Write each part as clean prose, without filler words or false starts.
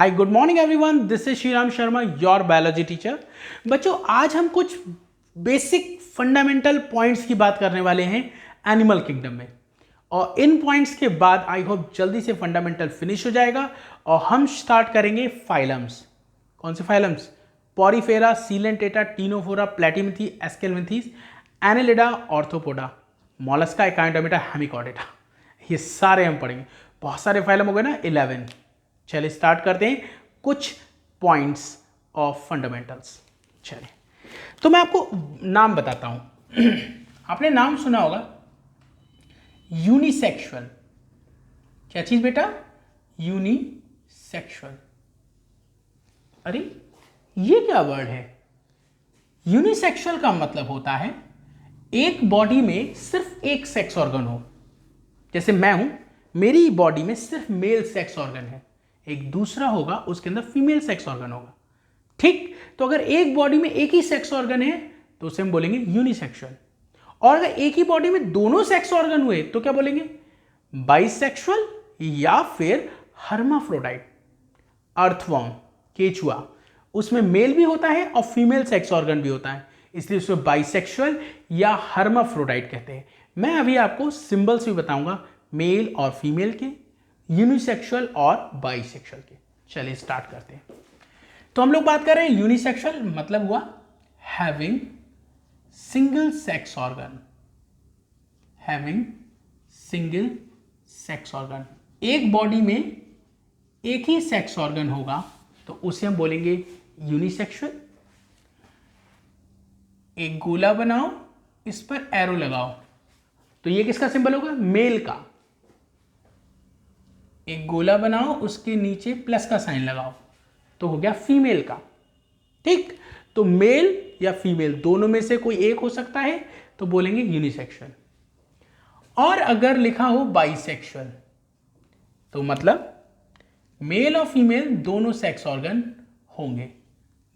Hi good morning everyone, this is Shriram Sharma, your biology teacher. बच्चों, आज हम कुछ बेसिक फंडामेंटल पॉइंट्स की बात करने वाले हैं एनिमल किंगडम में। और इन पॉइंट्स के बाद आई होप जल्दी से फंडामेंटल फिनिश हो जाएगा और हम स्टार्ट करेंगे फाइलम्स। कौन से phylums? Porifera, Coelenterata, Ctenophora, Platyhelminthes, Aschelminthes, Annelida, Arthropoda, Mollusca, Echinodermata, Hemichordata. ये सारे हम पढ़ेंगे। बहुत सारे फाइलम हो गए ना, 11। चलिए स्टार्ट करते हैं कुछ पॉइंट्स ऑफ फंडामेंटल्स। चलिए, तो मैं आपको नाम बताता हूं। आपने नाम सुना होगा यूनिसेक्सुअल। क्या चीज बेटा? यूनिसेक्सुअल। अरे ये क्या वर्ड है? यूनिसेक्सुअल का मतलब होता है एक बॉडी में सिर्फ एक सेक्स ऑर्गन हो। जैसे मैं हूं, मेरी बॉडी में सिर्फ मेल सेक्स ऑर्गन है, एक दूसरा होगा उसके अंदर फीमेल सेक्स ऑर्गन होगा। ठीक, तो अगर एक बॉडी में एक ही सेक्स ऑर्गन है तो उसे हम बोलेंगे यूनिसेक्सुअल। और अगर एक ही बॉडी में दोनों सेक्स ऑर्गन हुए तो क्या बोलेंगे? बाइसेक्सुअल या फिर हर्माफ्रोडाइट। अर्थवॉर्म, केचुआ, उसमें मेल भी होता है और फीमेल सेक्स ऑर्गन भी होता है, इसलिए उसमें बाइसेक्सुअल या हर्माफ्रोडाइट कहते हैं। मैं अभी आपको सिंबल्स भी बताऊंगा, मेल और फीमेल के, यूनिसेक्सुअल और बाइसेक्सुअल के। चलिए स्टार्ट करते हैं। तो हम लोग बात कर रहे हैं यूनिसेक्सुअल मतलब हुआ having single sex organ. Having single sex organ, एक बॉडी में एक ही सेक्स ऑर्गन होगा तो उसे हम बोलेंगे यूनिसेक्सुअल। एक गोला बनाओ, इस पर एरो लगाओ, तो ये किसका सिंबल होगा? मेल का। एक गोला बनाओ, उसके नीचे प्लस का साइन लगाओ, तो हो गया फीमेल का। ठीक, तो मेल या फीमेल दोनों में से कोई एक हो सकता है तो बोलेंगे यूनिसेक्सुअल। और अगर लिखा हो बाइसेक्सुअल तो मतलब मेल और फीमेल दोनों सेक्स ऑर्गन होंगे।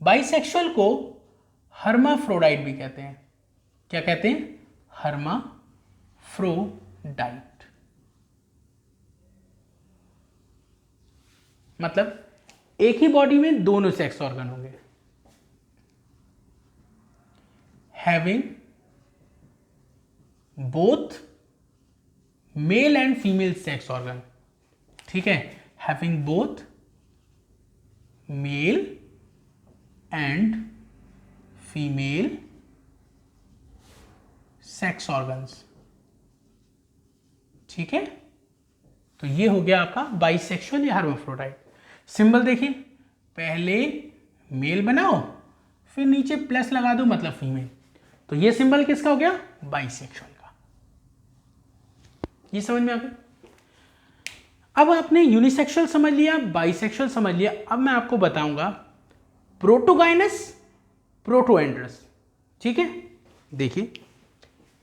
बाइसेक्सुअल को हर्माफ्रोडाइट भी कहते हैं। क्या कहते हैं? हर्माफ्रोडाइट। मतलब एक ही बॉडी में दोनों सेक्स ऑर्गन होंगे। Having both male and female sex organ. ठीक है, having both male and female sex organs. ठीक है, तो ये हो गया आपका बाइसेक्सुअल या हर्माफ्रोडाइट। सिंबल देखिए, पहले मेल बनाओ फिर नीचे प्लस लगा दो मतलब फीमेल, तो ये सिंबल किसका हो गया? बाइसेक्सुअल का। ये समझ में आ गया? अब आपने यूनिसेक्सुअल समझ लिया, बाइसेक्सुअल समझ लिया। अब मैं आपको बताऊंगा प्रोटोगाइनस, प्रोटोएंड्रस। ठीक है, देखिए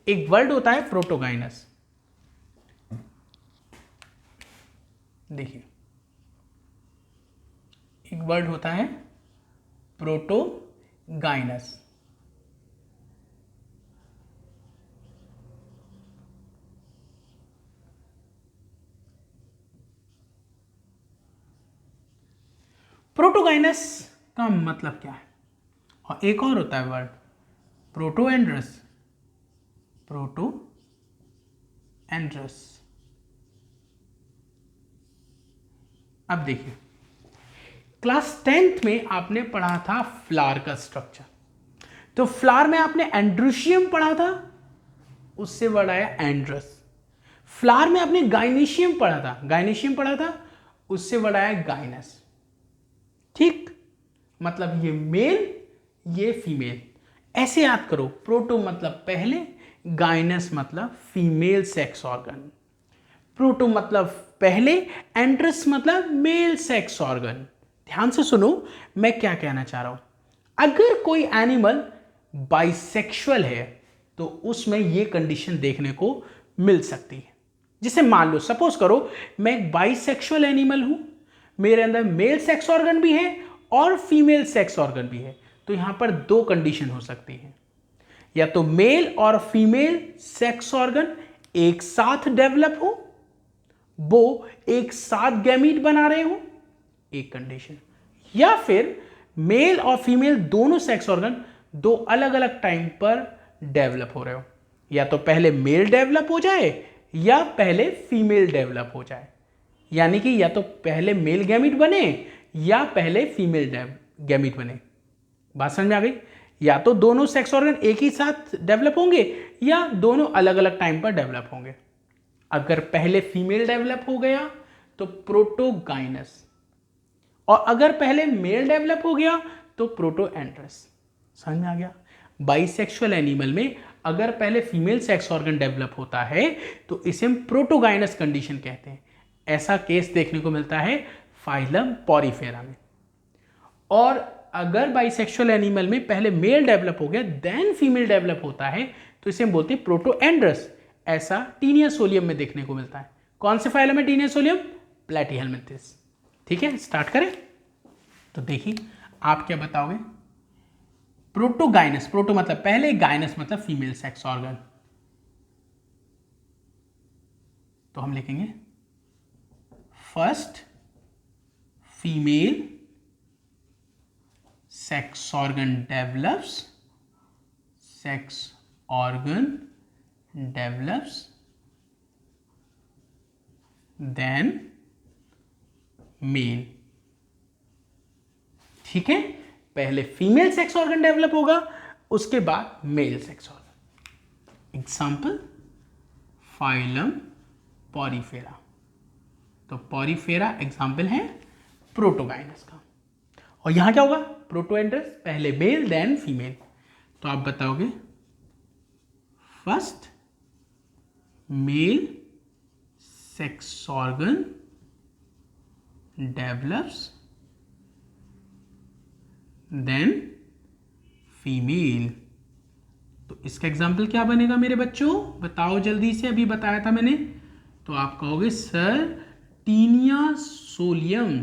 एक वर्ड होता है प्रोटोगाइनस। देखिए एक वर्ड होता है प्रोटोगाइनस। प्रोटोगाइनस का मतलब क्या है? और एक और होता है वर्ड प्रोटोएंड्रस। प्रोटोएंड्रस। अब देखिए, क्लास 10th में आपने पढ़ा था फ्लावर का स्ट्रक्चर। तो फ्लावर में आपने एंड्रोशियम पढ़ा था, उससे वर्ड आया एंड्रस। फ्लावर में आपने गाइनेशियम पढ़ा था, गाइनेशियम पढ़ा था, उससे वर्ड आया गाइनस। ठीक, मतलब ये मेल, ये फीमेल। ऐसे याद करो, प्रोटो मतलब पहले, गाइनस मतलब फीमेल सेक्स ऑर्गन। प्रोटो मतलब पहले, एंड्रस मतलब मेल सेक्स ऑर्गन। ध्यान से सुनो मैं क्या कहना चाह रहा हूं। अगर कोई एनिमल बाइसेक्सुअल है तो उसमें यह कंडीशन देखने को मिल सकती है। जिसे मान लो, सपोज करो मैं एक बाइसेक्सुअल एनिमल हूं, मेरे अंदर मेल सेक्स ऑर्गन भी है और फीमेल सेक्स ऑर्गन भी है, तो यहां पर दो कंडीशन हो सकती है। या तो मेल और फीमेल सेक्स ऑर्गन एक साथ डेवलप हो, वो एक साथ गैमीट बना रहे हो, एक कंडीशन, या फिर मेल और फीमेल दोनों सेक्स ऑर्गन दो अलग अलग टाइम पर डेवलप हो रहे हो, या तो पहले मेल डेवलप हो जाए या पहले फीमेल डेवलप हो जाए, यानी कि या तो पहले मेल गैमिट बने या पहले फीमेल गैमिट बने। बात समझ में आ गई? या तो दोनों सेक्स ऑर्गन एक ही साथ डेवलप होंगे या दोनों अलग अलग टाइम पर डेवलप होंगे। अगर पहले फीमेल डेवलप हो गया तो प्रोटोगाइनस, और अगर पहले मेल डेवलप हो गया तो प्रोटोएंड्रस। समझ में आ गया? बाइसेक्सुअल एनिमल में अगर पहले फीमेल सेक्स ऑर्गन डेवलप होता है तो इसे हम प्रोटोगाइनस कंडीशन कहते हैं। ऐसा केस देखने को मिलता है फाइलम पॉरीफेरा में। और अगर बाइसेक्सुअल एनिमल में पहले मेल डेवलप हो गया देन फीमेल डेवलप होता है तो इसे हम बोलते हैं प्रोटोएंड्रस। ऐसा टीनियासोलियम में देखने को मिलता है। कौन से फाइलम है टीनियासोलियम? प्लैटीहेलमिंथेस। ठीक है, स्टार्ट करें। तो देखिए आप क्या बताओगे? प्रोटोगाइनस, प्रोटो मतलब पहले, गाइनस मतलब फीमेल सेक्स ऑर्गन। तो हम लिखेंगे first female sex organ develops, sex organ develops, then male. ठीक है, पहले फीमेल सेक्स ऑर्गन डेवलप होगा उसके बाद mail sex organ. Example phylum Porifera. तो पॉरीफेरा एग्जाम्पल है प्रोटोगाइनस का। और यहां क्या होगा? प्रोटोएंड्रस, पहले मेल देन फीमेल। तो आप बताओगे first male sex organ develops then female. तो इसका एग्जाम्पल क्या बनेगा मेरे बच्चों? बताओ जल्दी से, अभी बताया था मैंने। तो आप कहोगे सर टीनियासोलियम।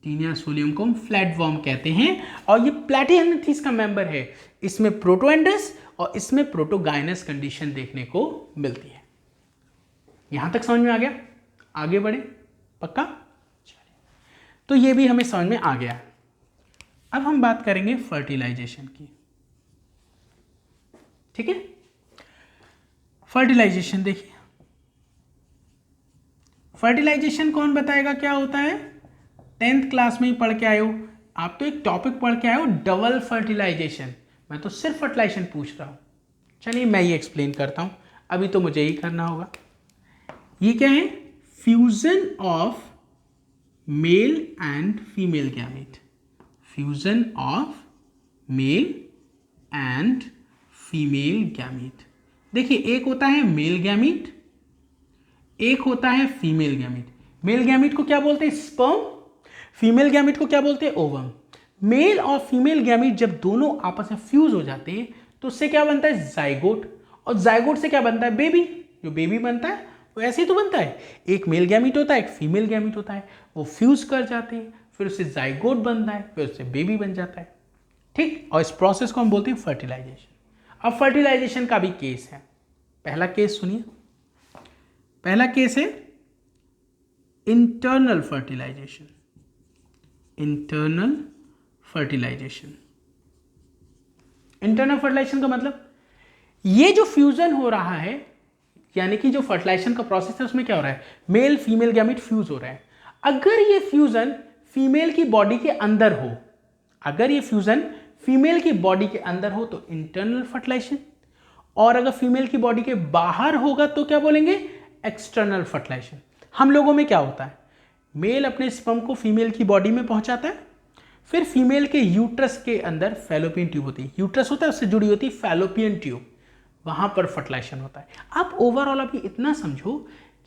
टीनियासोलियम को हम फ्लैटवर्म कहते हैं और ये प्लैटीहेलमिंथेस का मेंबर है। इसमें प्रोटोएंड्रस और इसमें प्रोटोगाइनस कंडीशन देखने को मिलती है। यहां तक समझ में आ गया? आगे बढ़े? पक्का? तो ये भी हमें समझ में आ गया। अब हम बात करेंगे फर्टिलाइजेशन की। ठीक है, फर्टिलाइजेशन देखिए। फर्टिलाइजेशन कौन बताएगा क्या होता है? 10th क्लास में ही पढ़ के आए हो आप, तो एक टॉपिक पढ़ के आए हो डबल फर्टिलाइजेशन। मैं तो सिर्फ फर्टिलाइजेशन पूछ रहा हूं। चलिए मैं ये एक्सप्लेन करता हूं, अभी तो मुझे ही करना होगा। ये क्या है? Fusion of male and female gamete. Fusion of male and female gamete. देखिए एक होता है मेल गैमेट, एक होता है फीमेल गैमेट। मेल गैमेट को क्या बोलते हैं? स्पर्म। फीमेल गैमेट को क्या बोलते हैं? ओवम। मेल और फीमेल गैमेट जब दोनों आपस में फ्यूज हो जाते हैं तो उससे क्या बनता है? जाइगोट। और जाइगोट से क्या बनता है? बेबी। जो बेबी बनता है वो ऐसे ही तो बनता है, एक मेल गैमेट होता है एक फीमेल गैमेट होता है, वो फ्यूज कर जाते हैं, फिर उससे जाइगोट बनता है, फिर उससे बेबी बन जाता है। ठीक, और इस प्रोसेस को हम बोलते हैं फर्टिलाइजेशन। अब फर्टिलाइजेशन का भी केस है। पहला केस सुनिए। पहला केस है internal fertilization. Internal fertilization. Internal fertilization का मतलब ये जो फ्यूजन हो रहा है, यानी कि जो फर्टिलाइजेशन का प्रोसेस है उसमें क्या हो रहा है? मेल फीमेल गैमेट फ्यूज हो रहा है। अगर ये फ्यूजन फीमेल की बॉडी के अंदर हो, अगर ये फ्यूजन फीमेल की बॉडी के अंदर हो तो इंटरनल फर्टिलाइजेशन, और अगर फीमेल की बॉडी के बाहर होगा तो क्या बोलेंगे? External fertilization. हम लोगों में क्या होता है? मेल अपने स्पर्म को फीमेल की बॉडी में पहुंचाता है, फिर फीमेल के यूट्रस के अंदर फैलोपियन ट्यूब होती है, यूट्रस होता है उससे जुड़ी होती है फैलोपियन ट्यूब, वहां पर फर्टिलाइजेशन होता है। आप ओवरऑल अभी इतना समझो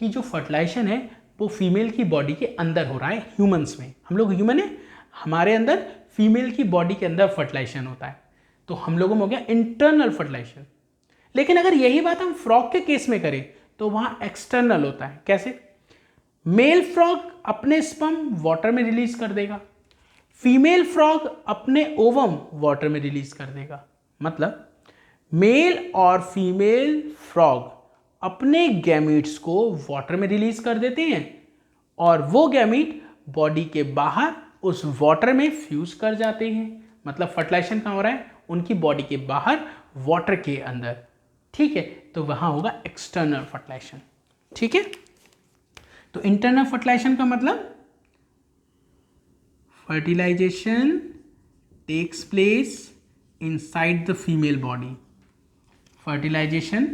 कि जो फर्टिलाइजेशन है वो फीमेल की बॉडी के अंदर हो रहा है। ह्यूमंस में, हम लोग ह्यूमन है, हमारे अंदर फीमेल की बॉडी के अंदर फर्टिलाइजेशन होता है, तो हम लोगों में हो गया इंटरनल फर्टिलाइजेशन। लेकिन अगर यही बात हम फ्रॉग के केस में करें तो वहां एक्सटर्नल होता है। कैसे? मेल फ्रॉग अपने स्पर्म वाटर में रिलीज कर देगा, फीमेल फ्रॉग अपने ओवम वाटर में रिलीज कर देगा। मतलब मेल और फीमेल फ्रॉग अपने गैमीट्स को वाटर में रिलीज कर देते हैं और वो गैमीट बॉडी के बाहर उस वाटर में फ्यूज कर जाते हैं। मतलब फर्टिलाइजेशन कहाँ हो रहा है? उनकी बॉडी के बाहर वाटर के अंदर। ठीक है, तो वहां होगा एक्सटर्नल फर्टिलाइजेशन। ठीक है, तो इंटरनल फर्टिलाइजेशन का मतलब fertilization takes place inside the female body. Fertilization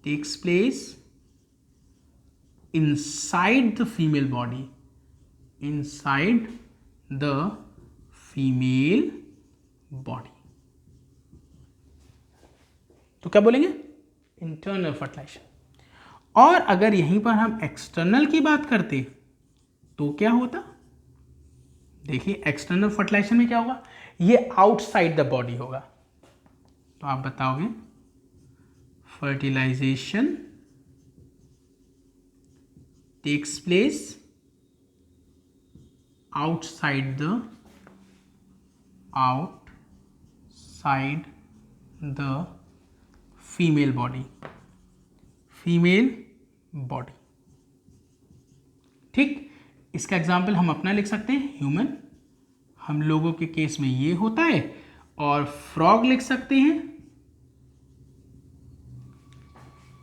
takes place inside the female body, inside the female body। तो क्या बोलेंगे? Internal fertilization. और अगर यहीं पर हम एक्सटर्नल की बात करते तो क्या होता? देखिए एक्सटर्नल फर्टिलाइजेशन में क्या होगा? ये आउटसाइड द बॉडी होगा। तो आप बताओगे fertilisation takes place outside the female body। ठीक, इसका एग्जाम्पल हम अपना लिख सकते हैं ह्यूमन। हम लोगों के केस में ये होता है। और फ्रॉग लिख सकते हैं,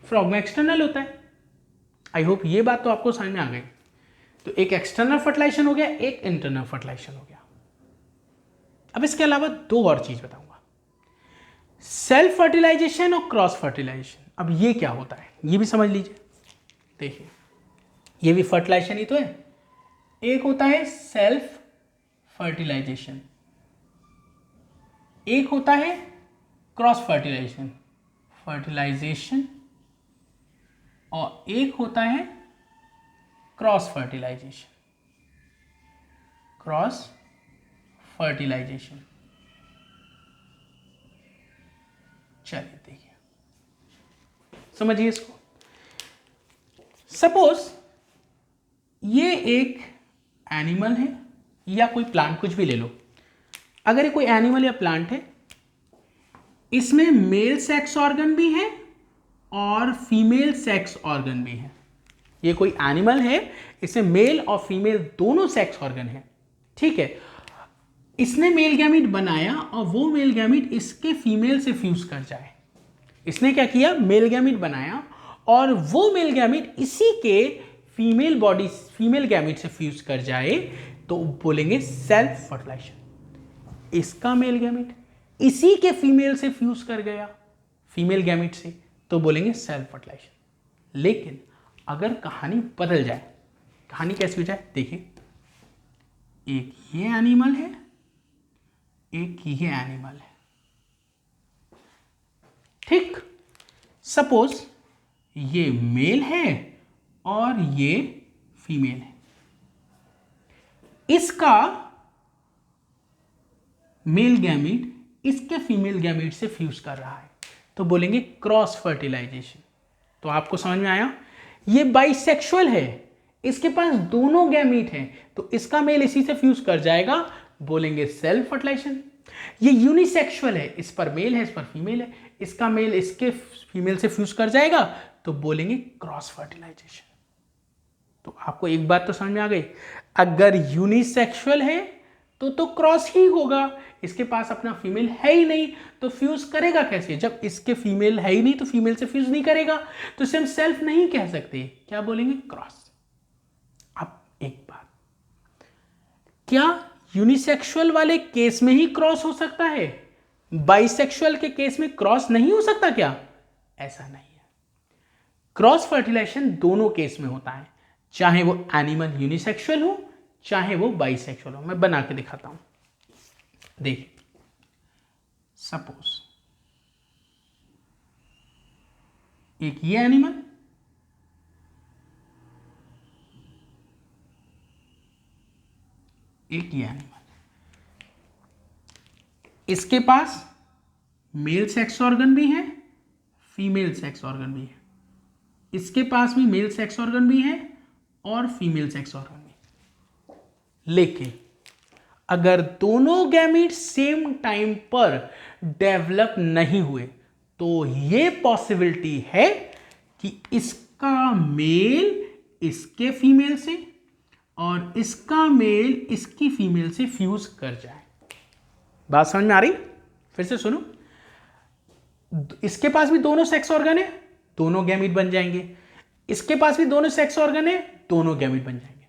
फ्रॉग में एक्सटर्नल होता है। आई होप ये बात तो आपको समझ में आ गई। तो एक एक्सटर्नल फर्टिलाइजेशन हो गया, एक इंटरनल फर्टिलाइजेशन हो गया। अब इसके अलावा दो और चीज बताऊंगा, सेल्फ फर्टिलाइजेशन और क्रॉस फर्टिलाइजेशन। अब ये क्या होता है ये भी समझ लीजिए। देखिए ये भी फर्टिलाइजेशन ही तो है। एक होता है सेल्फ फर्टिलाइजेशन, एक होता है क्रॉस फर्टिलाइजेशन और एक होता है क्रॉस फर्टिलाइजेशन। चलिए देखिए, समझिए इसको। सपोज ये एक एनिमल है या कोई प्लांट, कुछ भी ले लो। अगर ये कोई एनिमल या प्लांट है, इसमें मेल सेक्स ऑर्गन भी है और फीमेल सेक्स ऑर्गन भी है। ये कोई एनिमल है, इसमें मेल और फीमेल दोनों सेक्स ऑर्गन है। ठीक है, इसने मेल गैमीट बनाया और वो मेल गैमीट इसके फीमेल से फ्यूज कर जाए। इसने क्या किया? मेल गैमीट बनाया और वो मेल गैमीट इसी के फीमेल गैमीट से फ्यूज कर जाए तो बोलेंगे सेल्फ फर्टिलाइजेशन। इसका मेल गैमीट इसी के फीमेल से फ्यूज कर गया, फीमेल गैमीट से, तो बोलेंगे सेल्फ फर्टिलाइजेशन। लेकिन अगर कहानी बदल जाए, कहानी कैसी हो जाए? देखिए एक ये एनिमल है, एक ये एनिमल है। ठीक, सपोज ये मेल है और ये फीमेल है। इसका मेल गैमीट इसके फीमेल गैमीट से फ्यूज कर रहा है तो बोलेंगे क्रॉस फर्टिलाइजेशन। तो आपको समझ में आया? ये बाइसेक्सुअल है, इसके पास दोनों गैमीट हैं तो इसका मेल इसी से फ्यूज कर जाएगा, बोलेंगे सेल्फ फर्टिलाइजेशन। ये यूनिसेक्सुअल है, इस पर मेल है, इस पर फीमेल है, इसका मेल इसके फीमेल से फ्यूज कर जाएगा तो बोलेंगे क्रॉस फर्टिलाइजेशन। तो आपको एक बात तो समझ में आ गई, अगर यूनिसेक्सुअल है तो क्रॉस ही होगा। इसके पास अपना फीमेल है ही नहीं तो फ्यूज करेगा कैसे? जब इसके फीमेल है ही नहीं तो फीमेल से फ्यूज नहीं करेगा, तो इसे हम सेल्फ नहीं कह सकते, क्या बोलेंगे? क्रॉस। अब एक बात, क्या यूनिसेक्सुअल वाले केस में ही क्रॉस हो सकता है, बाइसेक्सुअल के केस में क्रॉस नहीं हो सकता क्या? ऐसा नहीं है। क्रॉस फर्टिलाइजेशन दोनों केस में होता है, चाहे वो एनिमल यूनिसेक्सुअल हो चाहे वो बाइसेक्सुअल हो। मैं बना के दिखाता हूं, देखिए। सपोज एक ये एनिमल, एक ये एनिमल, इसके पास मेल सेक्स ऑर्गन भी है, फीमेल सेक्स ऑर्गन भी है, इसके पास भी मेल सेक्स ऑर्गन भी है और फीमेल सेक्स ऑर्गन भी। लेकिन अगर दोनों गैमीट सेम टाइम पर डेवलप नहीं हुए तो ये पॉसिबिलिटी है कि इसका मेल इसके फीमेल से और इसका मेल इसकी फीमेल से फ्यूज कर जाए। बात समझ में आ रही? फिर से सुनो, इसके पास भी दोनों सेक्स ऑर्गन है, दोनों गैमीट बन जाएंगे, इसके पास भी दोनों सेक्स ऑर्गन है, दोनों गैमीट बन जाएंगे,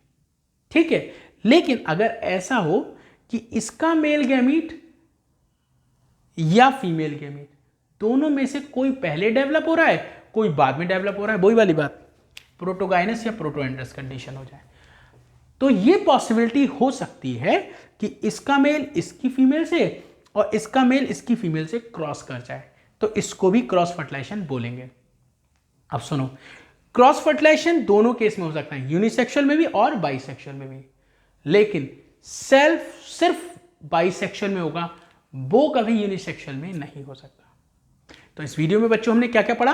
ठीक है। लेकिन अगर ऐसा हो कि इसका मेल गैमीट या फीमेल गैमीट दोनों में से कोई पहले डेवलप हो रहा है, कोई बाद में डेवलप हो रहा है, वही वाली बात, प्रोटोगाइनस या प्रोटोएंड्रस कंडीशन हो जाए, तो ये पॉसिबिलिटी हो सकती है कि इसका मेल इसकी फीमेल से और इसका मेल इसकी फीमेल से क्रॉस कर जाए, तो इसको भी क्रॉस फर्टिलाइजेशन बोलेंगे। अब सुनो, क्रॉस फर्टिलाइजेशन दोनों केस में हो सकता है, यूनिसेक्सुअल में भी और बाइसेक्सुअल में भी, लेकिन सिर्फ बाइसेक्सुअल में होगा, वो कभी यूनिसेक्सुअल में नहीं हो सकता। तो इस वीडियो में बच्चों हमने क्या क्या पढ़ा?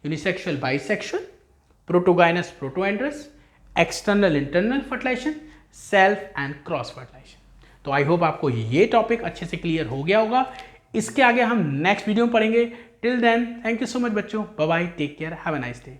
Unisexual bisexual, protogynous protandrous, external internal fertilisation, self and cross fertilisation. तो आई होप आपको ये टॉपिक अच्छे से क्लियर हो गया होगा। इसके आगे हम नेक्स्ट वीडियो में पढ़ेंगे। Till then thank you so much बच्चों, bye bye, take care, have a nice day.